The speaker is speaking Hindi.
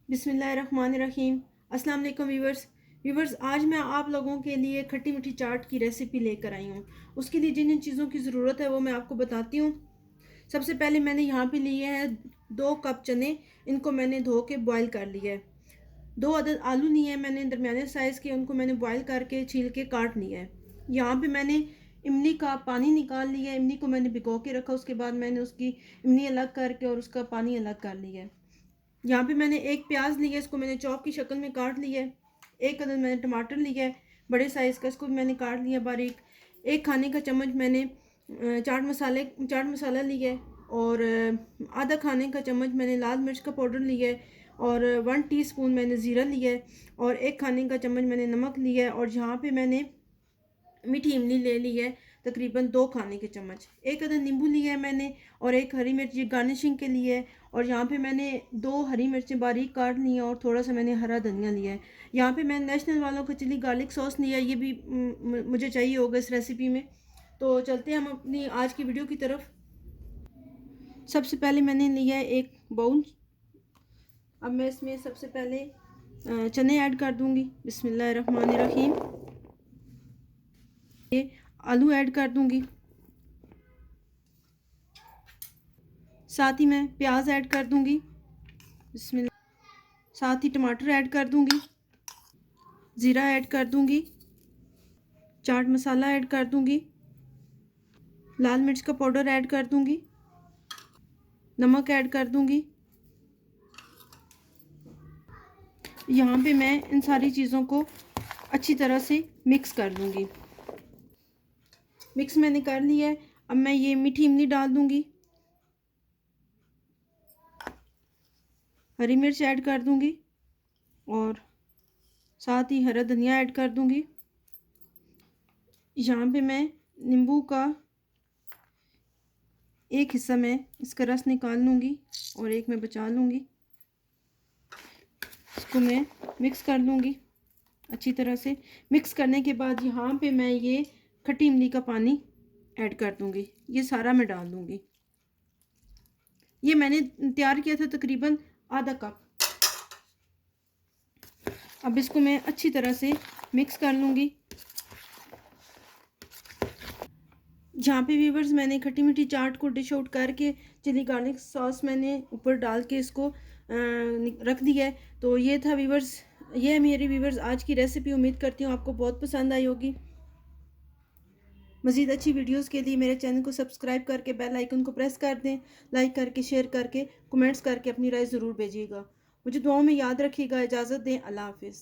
बिस्मिल्लाहिर्रहमानिर्रहीम। अस्सलाम वालेकुम व्यूवर्स, आज मैं आप लोगों के लिए खट्टी मीठी चाट की रेसिपी लेकर आई हूँ। उसके लिए जिन जिन चीज़ों की ज़रूरत है वो मैं आपको बताती हूँ। सबसे पहले मैंने यहाँ पे लिए हैं 2 कप चने। इनको मैंने धो के बॉयल कर लिया है। 2 अदद आलू लिए हैं मैंने दरमियाने साइज़ के, उनको मैंने बॉयल करके छील के काट लिया है। यहाँ पे मैंने इमली का पानी निकाल लिया है। इमली को मैंने भिगो के रखा, उसके बाद मैंने उसकी इमली अलग करके और उसका पानी अलग कर लिया है। यहाँ पे मैंने एक प्याज लिया है, इसको मैंने चॉप की शक्ल में काट लिया है। 1 अदद मैंने टमाटर लिया है बड़े साइज़ का, इसको भी मैंने काट लिया बारीक। 1 खाने का चम्मच मैंने चाट मसाला लिया है, और आधा खाने का चम्मच मैंने लाल मिर्च का पाउडर लिया है, और 1 टीस्पून मैंने ज़ीरा लिया है, और 1 खाने का चम्मच मैंने नमक लिया है। और यहाँ पे मैंने मीठी इमली ले ली है, तकरीबन 2 खाने के चम्मच। 1 अदद नींबू लिया है मैंने, और 1 हरी मिर्च ये गार्निशिंग के लिए है। और यहाँ पे मैंने 2 हरी मिर्चें बारीक काट ली हैं, और थोड़ा सा मैंने हरा धनिया लिया है। यहाँ पे मैंने नेशनल वालों का चिली गार्लिक सॉस लिया है, ये भी मुझे चाहिए होगा इस रेसिपी में। तो चलते हैं हम अपनी आज की वीडियो की तरफ। सबसे पहले मैंने लिया है एक बाउल। अब मैं इसमें सबसे पहले चने ऐड कर दूंगी। बिस्मिल्लाहिर्रहमानिर्रहीम। ये आलू ऐड कर दूंगी, साथ ही मैं प्याज ऐड कर दूंगी। बिस्मिल्लाह। साथ ही टमाटर ऐड कर दूंगी, ज़ीरा ऐड कर दूंगी, चाट मसाला ऐड कर दूंगी, लाल मिर्च का पाउडर ऐड कर दूंगी, नमक ऐड कर दूंगी। यहाँ पे मैं इन सारी चीज़ों को अच्छी तरह से मिक्स कर दूंगी। मिक्स मैंने कर लिया है। अब मैं ये मीठी इमली डाल दूंगी, हरी मिर्च ऐड कर दूंगी, और साथ ही हरा धनिया ऐड कर दूंगी। यहाँ पे मैं नींबू का एक हिस्सा मैं इसका रस निकाल लूँगी, और एक मैं बचा लूँगी। इसको मैं मिक्स कर लूँगी अच्छी तरह से। मिक्स करने के बाद यहाँ पे मैं ये खट्टी इमली का पानी ऐड कर दूँगी, ये सारा मैं डाल दूँगी। ये मैंने तैयार किया था तकरीबन आधा कप। अब इसको मैं अच्छी तरह से मिक्स कर लूँगी। जहाँ पे व्यूवर्स मैंने खट्टी मीठी चाट को डिश आउट करके चिली गार्लिक सॉस मैंने ऊपर डाल के इसको रख दिया है। तो ये था व्यूवर्स, ये है मेरी व्यूवर्स आज की रेसिपी। उम्मीद करती हूँ आपको बहुत पसंद आई होगी। मज़ीद अच्छी वीडियोस के लिए मेरे चैनल को सब्सक्राइब करके बेल आइकन को प्रेस कर दें। लाइक करके, शेयर करके, कमेंट्स करके अपनी राय ज़रूर भेजिएगा। मुझे दुआओं में याद रखिएगा। इजाज़त दें। अल्लाह हाफिज़।